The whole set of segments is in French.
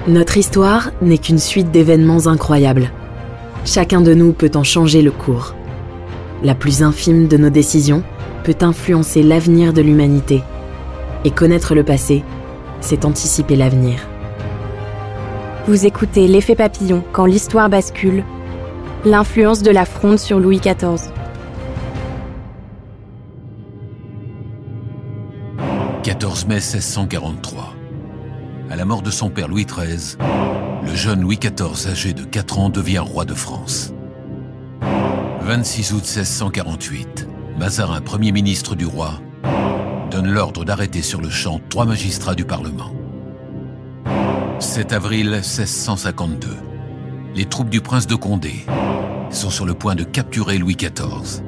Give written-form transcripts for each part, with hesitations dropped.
Notre histoire n'est qu'une suite d'événements incroyables. Chacun de nous peut en changer le cours. La plus infime de nos décisions peut influencer l'avenir de l'humanité. Et connaître le passé, c'est anticiper l'avenir. Vous écoutez L'effet papillon quand l'histoire bascule, l'influence de la Fronde sur Louis XIV. 14 mai 1643. À la mort de son père Louis XIII, le jeune Louis XIV, âgé de 4 ans, devient roi de France. 26 août 1648, Mazarin, Premier ministre du roi, donne l'ordre d'arrêter sur le champ 3 magistrats du Parlement. 7 avril 1652, les troupes du prince de Condé sont sur le point de capturer Louis XIV.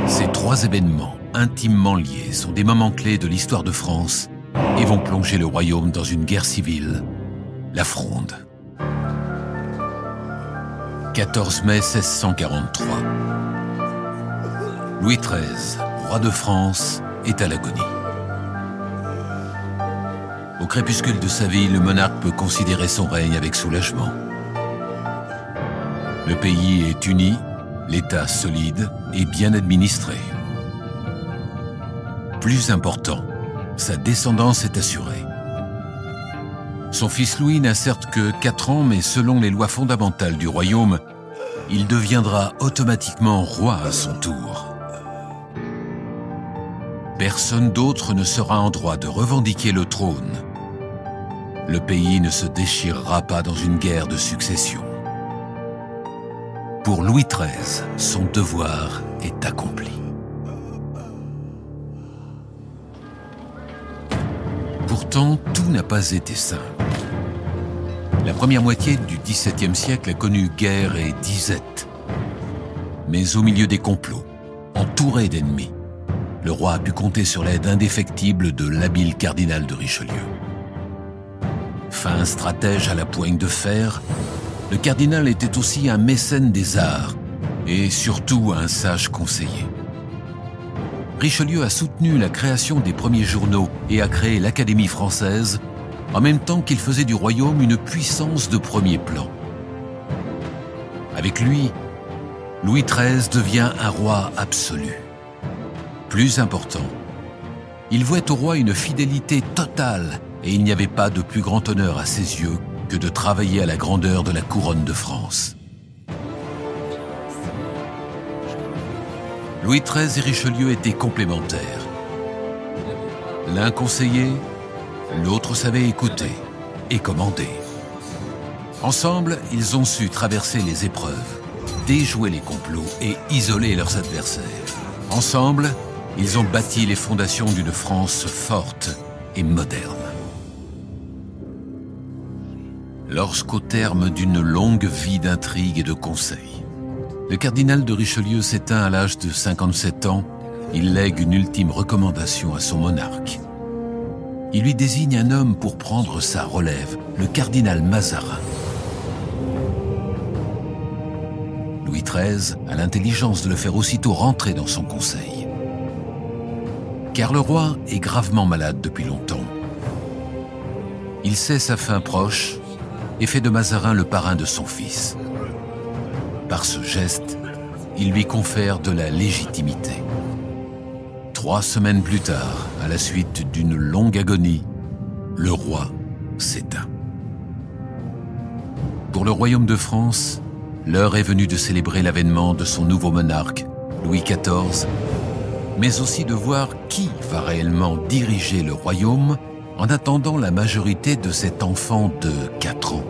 Ces 3 événements intimement liés sont des moments clés de l'histoire de France et vont plonger le royaume dans une guerre civile, la Fronde. 14 mai 1643. Louis XIII, roi de France, est à l'agonie. Au crépuscule de sa vie, le monarque peut considérer son règne avec soulagement. Le pays est uni, l'État solide et bien administré. Plus important, sa descendance est assurée. Son fils Louis n'a certes que 4 ans, mais selon les lois fondamentales du royaume, il deviendra automatiquement roi à son tour. Personne d'autre ne sera en droit de revendiquer le trône. Le pays ne se déchirera pas dans une guerre de succession. Pour Louis XIII, son devoir est accompli. Pourtant, tout n'a pas été simple. La première moitié du XVIIe siècle a connu guerre et disette. Mais au milieu des complots, entouré d'ennemis, le roi a pu compter sur l'aide indéfectible de l'habile cardinal de Richelieu. Fin stratège à la poigne de fer, le cardinal était aussi un mécène des arts et surtout un sage conseiller. Richelieu a soutenu la création des premiers journaux et a créé l'Académie française, en même temps qu'il faisait du royaume une puissance de premier plan. Avec lui, Louis XIII devient un roi absolu. Plus important, il vouait au roi une fidélité totale et il n'y avait pas de plus grand honneur à ses yeux que de travailler à la grandeur de la couronne de France. Louis XIII et Richelieu étaient complémentaires. L'un conseillait, l'autre savait écouter et commander. Ensemble, ils ont su traverser les épreuves, déjouer les complots et isoler leurs adversaires. Ensemble, ils ont bâti les fondations d'une France forte et moderne. Lorsqu'au terme d'une longue vie d'intrigues et de conseils, le cardinal de Richelieu s'éteint à l'âge de 57 ans, il lègue une ultime recommandation à son monarque. Il lui désigne un homme pour prendre sa relève, le cardinal Mazarin. Louis XIII a l'intelligence de le faire aussitôt rentrer dans son conseil. Car le roi est gravement malade depuis longtemps. Il sait sa fin proche et fait de Mazarin le parrain de son fils. Par ce geste, il lui confère de la légitimité. 3 semaines plus tard, à la suite d'une longue agonie, le roi s'éteint. Pour le royaume de France, l'heure est venue de célébrer l'avènement de son nouveau monarque, Louis XIV, mais aussi de voir qui va réellement diriger le royaume en attendant la majorité de cet enfant de 4 ans.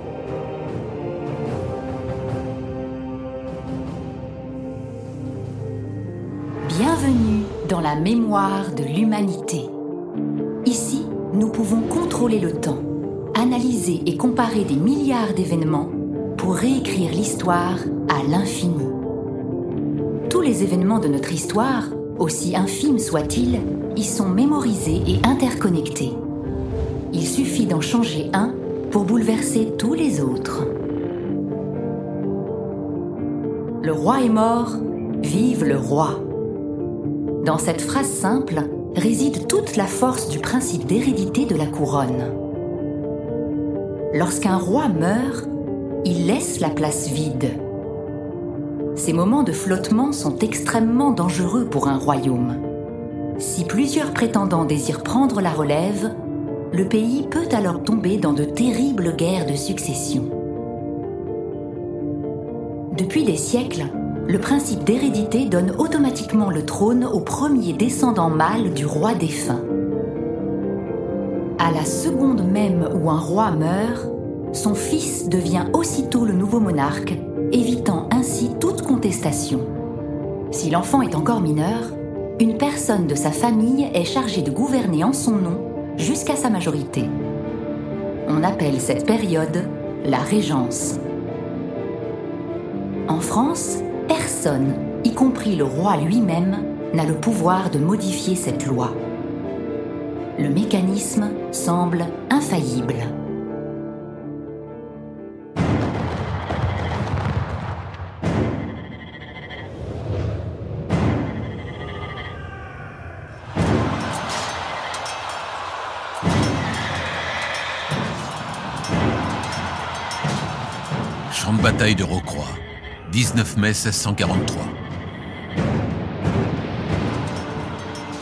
Bienvenue dans la mémoire de l'humanité. Ici, nous pouvons contrôler le temps, analyser et comparer des milliards d'événements pour réécrire l'histoire à l'infini. Tous les événements de notre histoire, aussi infimes soient-ils, y sont mémorisés et interconnectés. Il suffit d'en changer un pour bouleverser tous les autres. Le roi est mort, vive le roi. Dans cette phrase simple réside toute la force du principe d'hérédité de la couronne. Lorsqu'un roi meurt, il laisse la place vide. Ces moments de flottement sont extrêmement dangereux pour un royaume. Si plusieurs prétendants désirent prendre la relève, le pays peut alors tomber dans de terribles guerres de succession. Depuis des siècles, le principe d'hérédité donne automatiquement le trône au premier descendant mâle du roi défunt. À la seconde même où un roi meurt, son fils devient aussitôt le nouveau monarque, évitant ainsi toute contestation. Si l'enfant est encore mineur, une personne de sa famille est chargée de gouverner en son nom jusqu'à sa majorité. On appelle cette période la régence. En France, personne, y compris le roi lui-même, n'a le pouvoir de modifier cette loi. Le mécanisme semble infaillible. Champ de bataille de Rocroi, 19 mai 1643.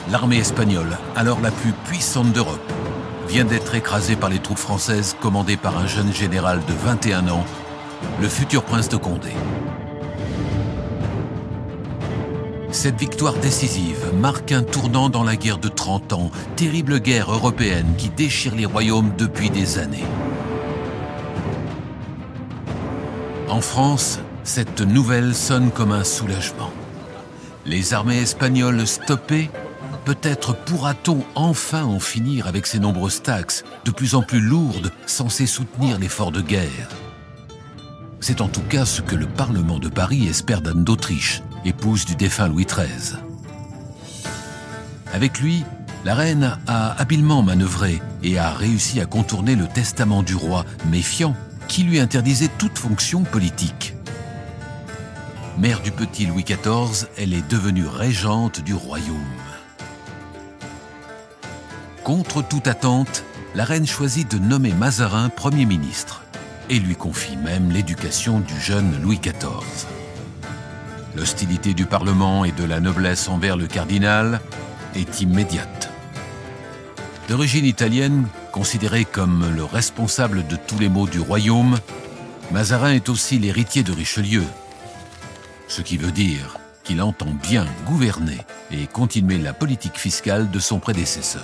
L'armée espagnole, alors la plus puissante d'Europe, vient d'être écrasée par les troupes françaises commandées par un jeune général de 21 ans, le futur prince de Condé. Cette victoire décisive marque un tournant dans la guerre de 30 ans, terrible guerre européenne qui déchire les royaumes depuis des années. En France, cette nouvelle sonne comme un soulagement. Les armées espagnoles stoppées, peut-être pourra-t-on enfin en finir avec ces nombreuses taxes, de plus en plus lourdes, censées soutenir l'effort de guerre. C'est en tout cas ce que le Parlement de Paris espère d'Anne d'Autriche, épouse du défunt Louis XIII. Avec lui, la reine a habilement manœuvré et a réussi à contourner le testament du roi, méfiant, qui lui interdisait toute fonction politique. Mère du petit Louis XIV, elle est devenue régente du royaume. Contre toute attente, la reine choisit de nommer Mazarin Premier ministre et lui confie même l'éducation du jeune Louis XIV. L'hostilité du Parlement et de la noblesse envers le cardinal est immédiate. D'origine italienne, considéré comme le responsable de tous les maux du royaume, Mazarin est aussi l'héritier de Richelieu, ce qui veut dire qu'il entend bien gouverner et continuer la politique fiscale de son prédécesseur.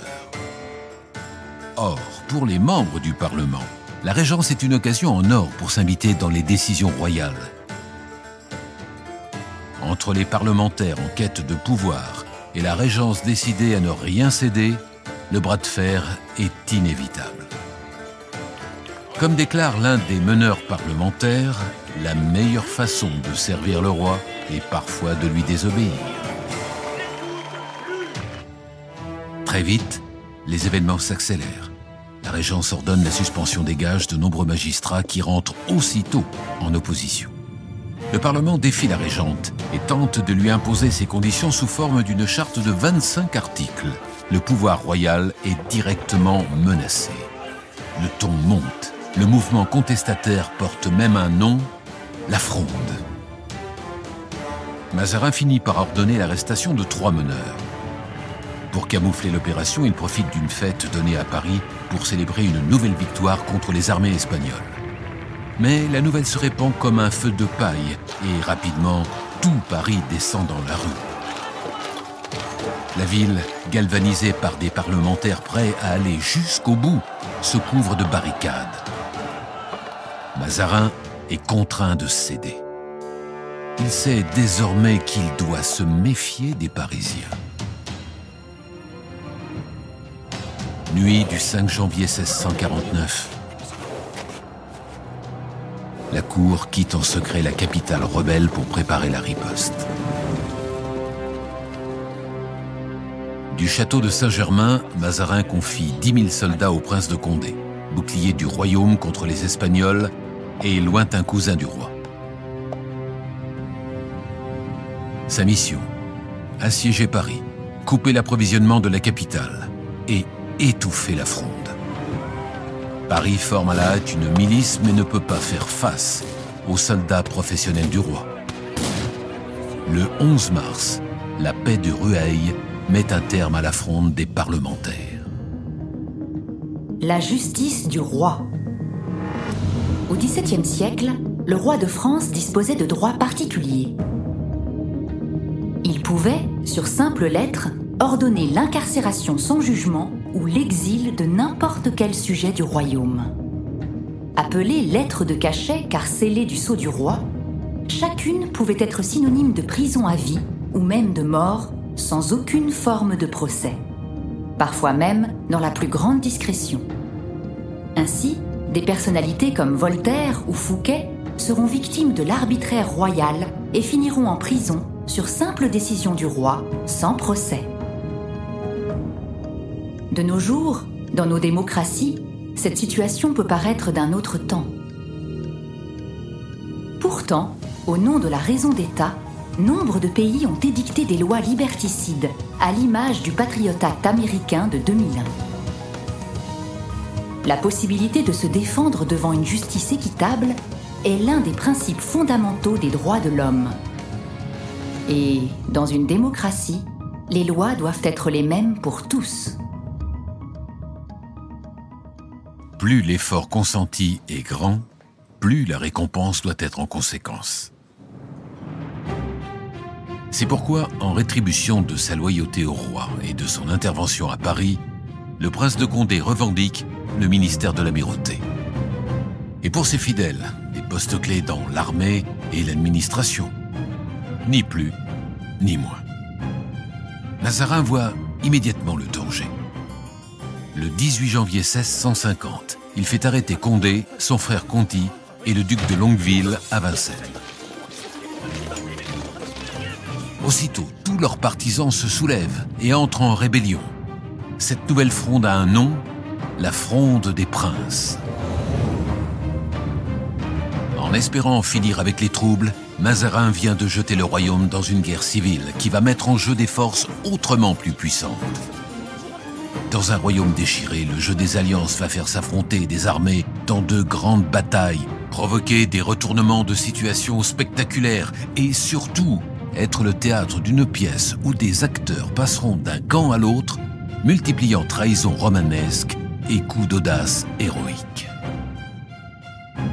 Or, pour les membres du Parlement, la régence est une occasion en or pour s'inviter dans les décisions royales. Entre les parlementaires en quête de pouvoir et la régence décidée à ne rien céder, le bras de fer est inévitable. Comme déclare l'un des meneurs parlementaires, la meilleure façon de servir le roi est parfois de lui désobéir. Très vite, les événements s'accélèrent. La régence ordonne la suspension des gages de nombreux magistrats qui rentrent aussitôt en opposition. Le Parlement défie la régente et tente de lui imposer ses conditions sous forme d'une charte de 25 articles. Le pouvoir royal est directement menacé. Le ton monte. Le mouvement contestataire porte même un nom, la Fronde. Mazarin finit par ordonner l'arrestation de 3 meneurs. Pour camoufler l'opération, il profite d'une fête donnée à Paris pour célébrer une nouvelle victoire contre les armées espagnoles. Mais la nouvelle se répand comme un feu de paille et rapidement, tout Paris descend dans la rue. La ville, galvanisée par des parlementaires prêts à aller jusqu'au bout, se couvre de barricades. Mazarin est contraint de céder. Il sait désormais qu'il doit se méfier des Parisiens. Nuit du 5 janvier 1649. La cour quitte en secret la capitale rebelle pour préparer la riposte. Du château de Saint-Germain, Mazarin confie 10 000 soldats au prince de Condé, bouclier du royaume contre les Espagnols et lointain cousin du roi. Sa mission, assiéger Paris, couper l'approvisionnement de la capitale et étouffer la Fronde. Paris forme à la hâte une milice mais ne peut pas faire face aux soldats professionnels du roi. Le 11 mars, la paix de Rueil met un terme à la fronde des parlementaires. La justice du roi. Au XVIIe siècle, le roi de France disposait de droits particuliers. Il pouvait, sur simple lettre, ordonner l'incarcération sans jugement ou l'exil de n'importe quel sujet du royaume. Appelée lettre de cachet car scellée du sceau du roi, chacune pouvait être synonyme de prison à vie ou même de mort sans aucune forme de procès, parfois même dans la plus grande discrétion. Ainsi, des personnalités comme Voltaire ou Fouquet seront victimes de l'arbitraire royal et finiront en prison sur simple décision du roi, sans procès. De nos jours, dans nos démocraties, cette situation peut paraître d'un autre temps. Pourtant, au nom de la raison d'État, nombre de pays ont édicté des lois liberticides, à l'image du Patriot Act américain de 2001. La possibilité de se défendre devant une justice équitable est l'un des principes fondamentaux des droits de l'homme. Et, dans une démocratie, les lois doivent être les mêmes pour tous. Plus l'effort consenti est grand, plus la récompense doit être en conséquence. C'est pourquoi, en rétribution de sa loyauté au roi et de son intervention à Paris, le prince de Condé revendique le ministère de l'Amirauté. Et pour ses fidèles, des postes clés dans l'armée et l'administration. Ni plus, ni moins. Mazarin voit immédiatement le danger. Le 18 janvier 1650, il fait arrêter Condé, son frère Conti et le duc de Longueville à Vincennes. Aussitôt, tous leurs partisans se soulèvent et entrent en rébellion. Cette nouvelle fronde a un nom, la Fronde des Princes. En espérant en finir avec les troubles, Mazarin vient de jeter le royaume dans une guerre civile qui va mettre en jeu des forces autrement plus puissantes. Dans un royaume déchiré, le jeu des alliances va faire s'affronter des armées dans de grandes batailles, provoquer des retournements de situations spectaculaires et surtout être le théâtre d'une pièce où des acteurs passeront d'un camp à l'autre, multipliant trahisons romanesques et coups d'audace héroïques.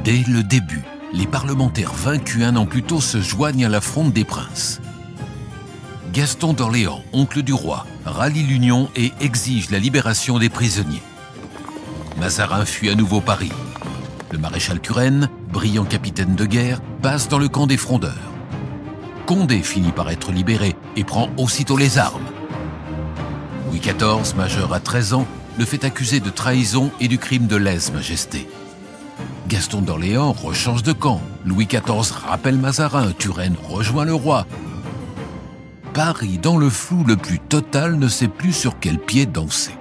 Dès le début, les parlementaires vaincus un an plus tôt se joignent à la Fronde des Princes. Gaston d'Orléans, oncle du roi, rallie l'Union et exige la libération des prisonniers. Mazarin fuit à nouveau Paris. Le maréchal Turenne, brillant capitaine de guerre, passe dans le camp des frondeurs. Condé finit par être libéré et prend aussitôt les armes. Louis XIV, majeur à 13 ans, le fait accuser de trahison et du crime de lèse-majesté. Gaston d'Orléans rechange de camp. Louis XIV rappelle Mazarin, Turenne rejoint le roi. Paris, dans le flou le plus total, ne sait plus sur quel pied danser.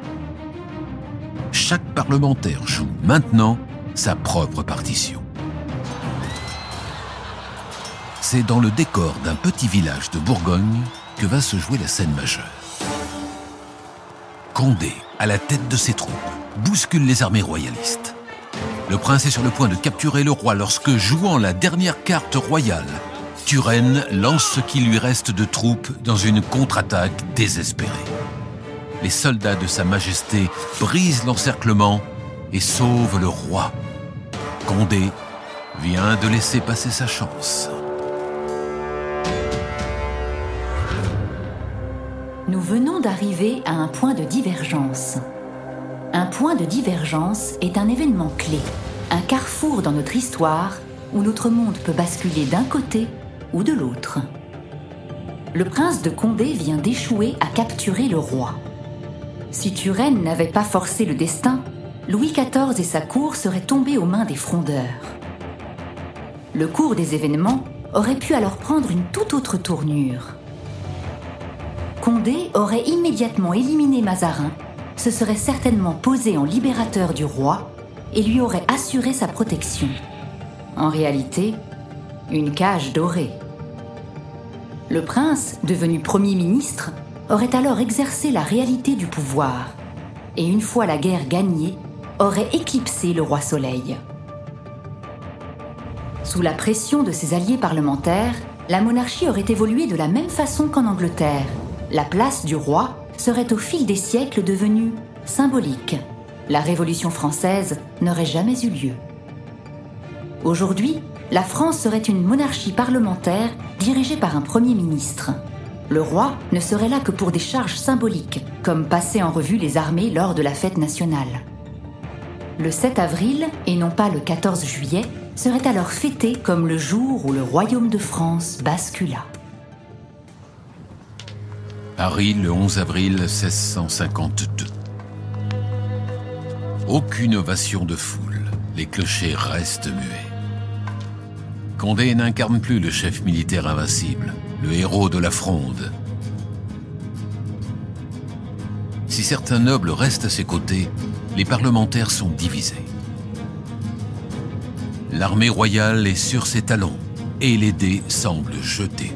Chaque parlementaire joue maintenant sa propre partition. C'est dans le décor d'un petit village de Bourgogne que va se jouer la scène majeure. Condé, à la tête de ses troupes, bouscule les armées royalistes. Le prince est sur le point de capturer le roi lorsque, jouant la dernière carte royale, Turenne lance ce qui lui reste de troupes dans une contre-attaque désespérée. Les soldats de Sa Majesté brisent l'encerclement et sauvent le roi. Condé vient de laisser passer sa chance. Nous venons d'arriver à un point de divergence. Un point de divergence est un événement clé, un carrefour dans notre histoire où notre monde peut basculer d'un côté ou de l'autre. Le prince de Condé vient d'échouer à capturer le roi. Si Turenne n'avait pas forcé le destin, Louis XIV et sa cour seraient tombés aux mains des frondeurs. Le cours des événements aurait pu alors prendre une toute autre tournure. Condé aurait immédiatement éliminé Mazarin, se serait certainement posé en libérateur du roi et lui aurait assuré sa protection. En réalité, une cage dorée. Le prince, devenu Premier ministre, aurait alors exercé la réalité du pouvoir et une fois la guerre gagnée, aurait éclipsé le roi Soleil. Sous la pression de ses alliés parlementaires, la monarchie aurait évolué de la même façon qu'en Angleterre. La place du roi serait au fil des siècles devenue symbolique. La Révolution française n'aurait jamais eu lieu. Aujourd'hui, la France serait une monarchie parlementaire dirigée par un Premier ministre. Le roi ne serait là que pour des charges symboliques, comme passer en revue les armées lors de la fête nationale. Le 7 avril, et non pas le 14 juillet, serait alors fêté comme le jour où le royaume de France bascula. Paris, le 11 avril 1652. Aucune ovation de foule, les clochers restent muets. Condé n'incarne plus le chef militaire invincible, le héros de la Fronde. Si certains nobles restent à ses côtés, les parlementaires sont divisés. L'armée royale est sur ses talons et les dés semblent jetés.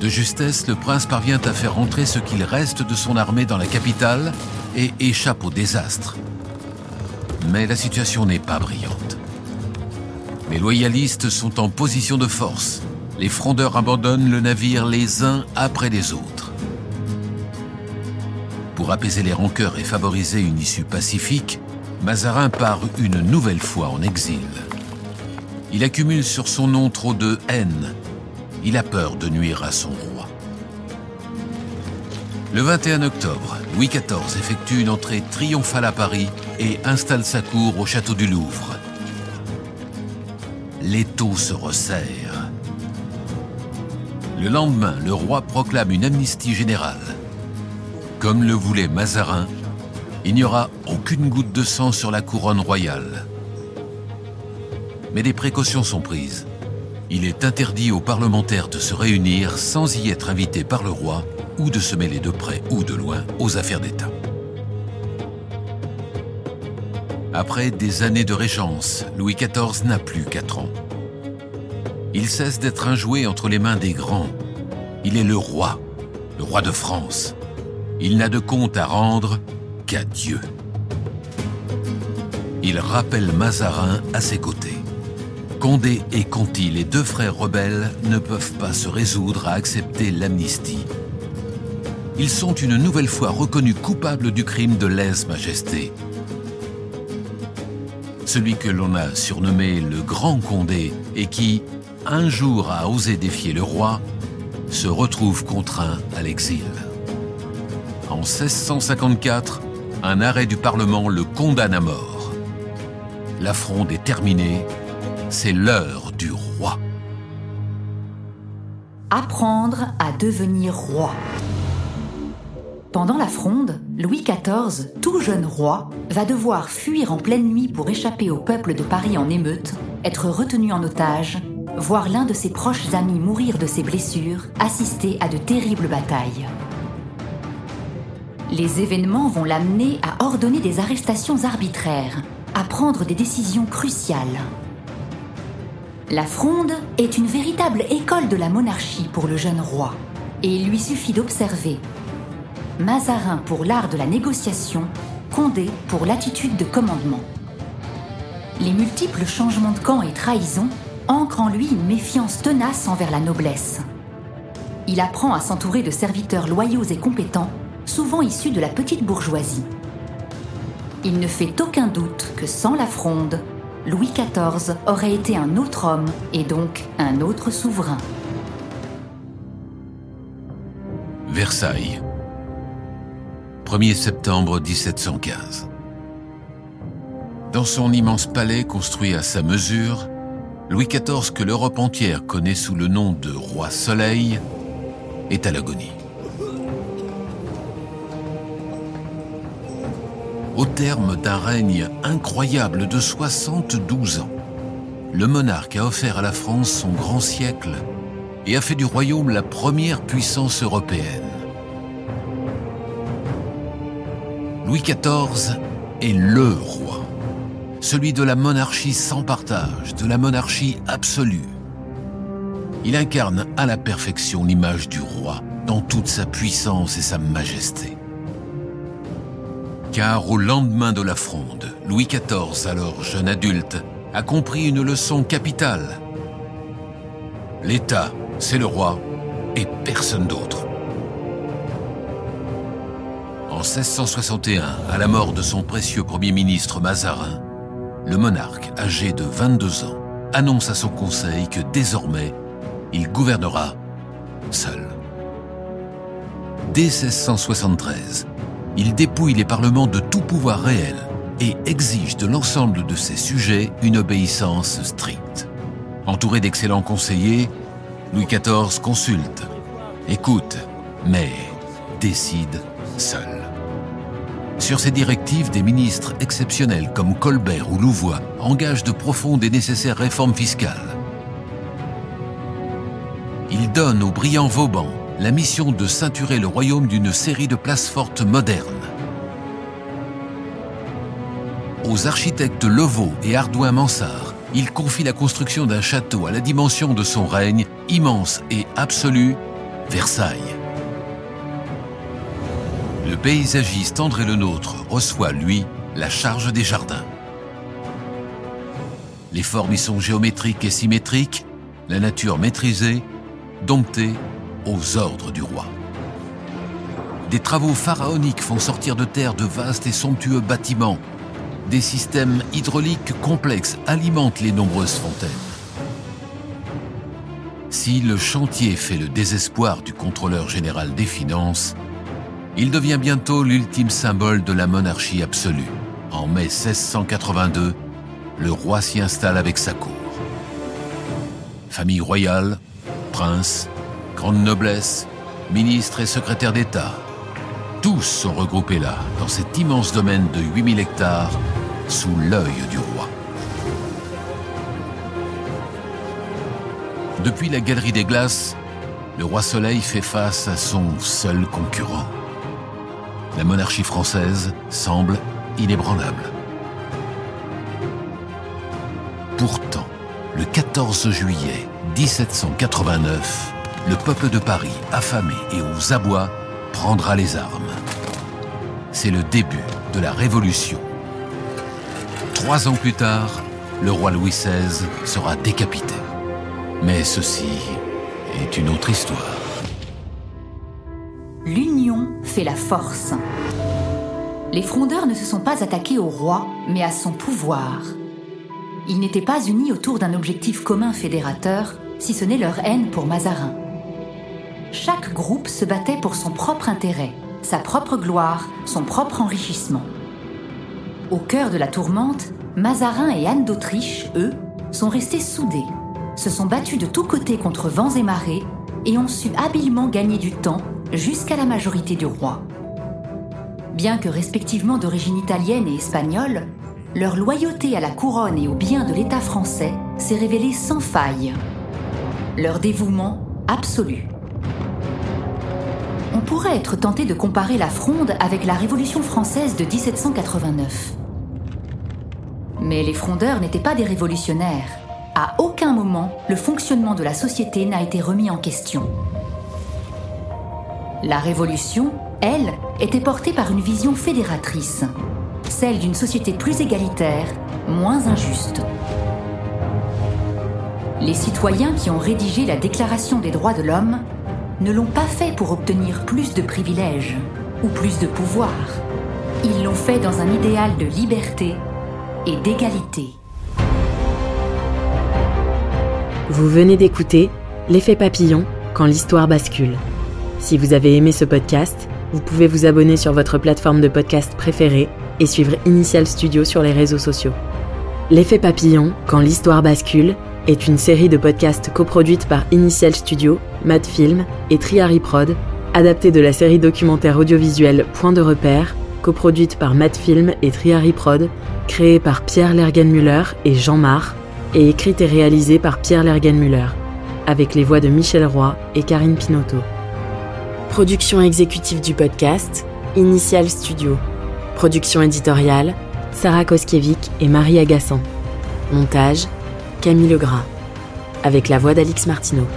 De justesse, le prince parvient à faire entrer ce qu'il reste de son armée dans la capitale et échappe au désastre. Mais la situation n'est pas brillante. Les loyalistes sont en position de force. Les frondeurs abandonnent le navire les uns après les autres. Pour apaiser les rancœurs et favoriser une issue pacifique, Mazarin part une nouvelle fois en exil. Il accumule sur son nom trop de haine. Il a peur de nuire à son roi. Le 21 octobre, Louis XIV effectue une entrée triomphale à Paris et installe sa cour au château du Louvre. L'étau se resserre. Le lendemain, le roi proclame une amnistie générale. Comme le voulait Mazarin, il n'y aura aucune goutte de sang sur la couronne royale. Mais des précautions sont prises. Il est interdit aux parlementaires de se réunir sans y être invités par le roi ou de se mêler de près ou de loin aux affaires d'État. Après des années de régence, Louis XIV n'a plus 4 ans. Il cesse d'être un jouet entre les mains des grands. Il est le roi de France. Il n'a de compte à rendre qu'à Dieu. Il rappelle Mazarin à ses côtés. Condé et Conti, les 2 frères rebelles, ne peuvent pas se résoudre à accepter l'amnistie. Ils sont une nouvelle fois reconnus coupables du crime de lèse-majesté. Celui que l'on a surnommé le Grand Condé et qui, un jour, a osé défier le roi, se retrouve contraint à l'exil. En 1654, un arrêt du Parlement le condamne à mort. La Fronde est terminée, c'est l'heure du roi. Apprendre à devenir roi. Pendant la Fronde, Louis XIV, tout jeune roi, va devoir fuir en pleine nuit pour échapper au peuple de Paris en émeute, être retenu en otage, voir l'un de ses proches amis mourir de ses blessures, assister à de terribles batailles. Les événements vont l'amener à ordonner des arrestations arbitraires, à prendre des décisions cruciales. La Fronde est une véritable école de la monarchie pour le jeune roi, et il lui suffit d'observer Mazarin pour l'art de la négociation, Condé pour l'attitude de commandement. Les multiples changements de camp et trahisons ancrent en lui une méfiance tenace envers la noblesse. Il apprend à s'entourer de serviteurs loyaux et compétents, souvent issus de la petite bourgeoisie. Il ne fait aucun doute que sans la Fronde, Louis XIV aurait été un autre homme et donc un autre souverain. Versailles, 1er septembre 1715. Dans son immense palais construit à sa mesure, Louis XIV, que l'Europe entière connaît sous le nom de Roi Soleil, est à l'agonie. Au terme d'un règne incroyable de 72 ans, le monarque a offert à la France son grand siècle et a fait du royaume la première puissance européenne. Louis XIV est le roi, celui de la monarchie sans partage, de la monarchie absolue. Il incarne à la perfection l'image du roi dans toute sa puissance et sa majesté. Car au lendemain de la Fronde, Louis XIV, alors jeune adulte, a compris une leçon capitale. L'État, c'est le roi et personne d'autre. En 1661, à la mort de son précieux Premier ministre Mazarin, le monarque, âgé de 22 ans, annonce à son conseil que désormais, il gouvernera seul. Dès 1673, il dépouille les parlements de tout pouvoir réel et exige de l'ensemble de ses sujets une obéissance stricte. Entouré d'excellents conseillers, Louis XIV consulte, écoute, mais décide seul. Sur ces directives, des ministres exceptionnels comme Colbert ou Louvois engagent de profondes et nécessaires réformes fiscales. Il donne au brillant Vauban la mission de ceinturer le royaume d'une série de places fortes modernes. Aux architectes Levaux et Ardouin-Mansart, il confie la construction d'un château à la dimension de son règne, immense et absolu, Versailles. Le paysagiste André Le Nôtre reçoit, lui, la charge des jardins. Les formes y sont géométriques et symétriques, la nature maîtrisée, domptée aux ordres du roi. Des travaux pharaoniques font sortir de terre de vastes et somptueux bâtiments. Des systèmes hydrauliques complexes alimentent les nombreuses fontaines. Si le chantier fait le désespoir du contrôleur général des finances, il devient bientôt l'ultime symbole de la monarchie absolue. En mai 1682, le roi s'y installe avec sa cour. Famille royale, princes, grande noblesse, ministres et secrétaires d'État, tous sont regroupés là, dans cet immense domaine de 8000 hectares, sous l'œil du roi. Depuis la Galerie des Glaces, le roi Soleil fait face à son seul concurrent. La monarchie française semble inébranlable. Pourtant, le 14 juillet 1789, le peuple de Paris, affamé et aux abois, prendra les armes. C'est le début de la Révolution. 3 ans plus tard, le roi Louis XVI sera décapité. Mais ceci est une autre histoire. L'union fait la force. Les frondeurs ne se sont pas attaqués au roi, mais à son pouvoir. Ils n'étaient pas unis autour d'un objectif commun fédérateur, si ce n'est leur haine pour Mazarin. Chaque groupe se battait pour son propre intérêt, sa propre gloire, son propre enrichissement. Au cœur de la tourmente, Mazarin et Anne d'Autriche, eux, sont restés soudés, se sont battus de tous côtés contre vents et marées et ont su habilement gagner du temps jusqu'à la majorité du roi. Bien que respectivement d'origine italienne et espagnole, leur loyauté à la couronne et aux biens de l'État français s'est révélée sans faille. Leur dévouement absolu. On pourrait être tenté de comparer la Fronde avec la Révolution française de 1789. Mais les frondeurs n'étaient pas des révolutionnaires. À aucun moment, le fonctionnement de la société n'a été remis en question. La Révolution, elle, était portée par une vision fédératrice, celle d'une société plus égalitaire, moins injuste. Les citoyens qui ont rédigé la Déclaration des droits de l'homme ne l'ont pas fait pour obtenir plus de privilèges ou plus de pouvoir. Ils l'ont fait dans un idéal de liberté et d'égalité. Vous venez d'écouter L'effet papillon quand l'histoire bascule. Si vous avez aimé ce podcast, vous pouvez vous abonner sur votre plateforme de podcast préférée et suivre Initial Studio sur les réseaux sociaux. L'effet papillon quand l'histoire bascule est une série de podcasts coproduite par Initial Studio, Madfilm et Triary Prod, adaptée de la série documentaire audiovisuelle Point de repère, coproduite par Madfilm et Triary Prod, créée par Pierre Lergenmüller et Jean Marc, et écrite et réalisée par Pierre Lergenmüller, avec les voix de Michel Roy et Karine Pinotto. Production exécutive du podcast, Initial Studio. Production éditoriale, Sarah Koskiewicz et Marie Agassan. Montage, Camille Legras. Avec la voix d'Alix Martineau.